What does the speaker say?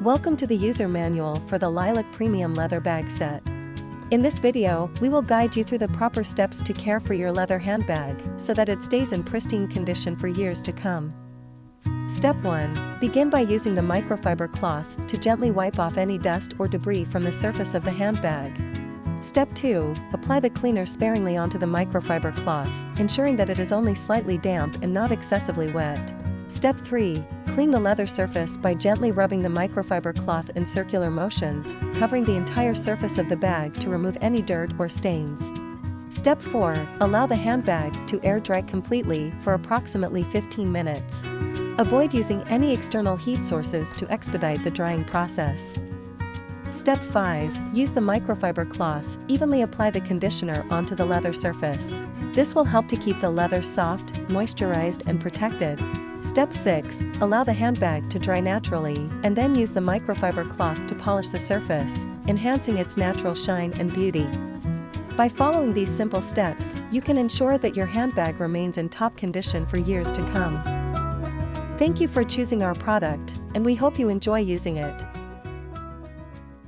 Welcome to the user manual for the Lilac Premium Leather Bag Set. In this video, we will guide you through the proper steps to care for your leather handbag so that it stays in pristine condition for years to come. Step 1. Begin by using the microfiber cloth to gently wipe off any dust or debris from the surface of the handbag. Step 2. Apply the cleaner sparingly onto the microfiber cloth, ensuring that it is only slightly damp and not excessively wet. Step 3. Clean the leather surface by gently rubbing the microfiber cloth in circular motions, covering the entire surface of the bag to remove any dirt or stains. Step 4. Allow the handbag to air dry completely for approximately 15 minutes. Avoid using any external heat sources to expedite the drying process. Step 5. Use the microfiber cloth. Evenly apply the conditioner onto the leather surface. This will help to keep the leather soft, moisturized, and protected. Step 6. Allow the handbag to dry naturally, and then use the microfiber cloth to polish the surface, enhancing its natural shine and beauty. By following these simple steps, you can ensure that your handbag remains in top condition for years to come. Thank you for choosing our product, and we hope you enjoy using it.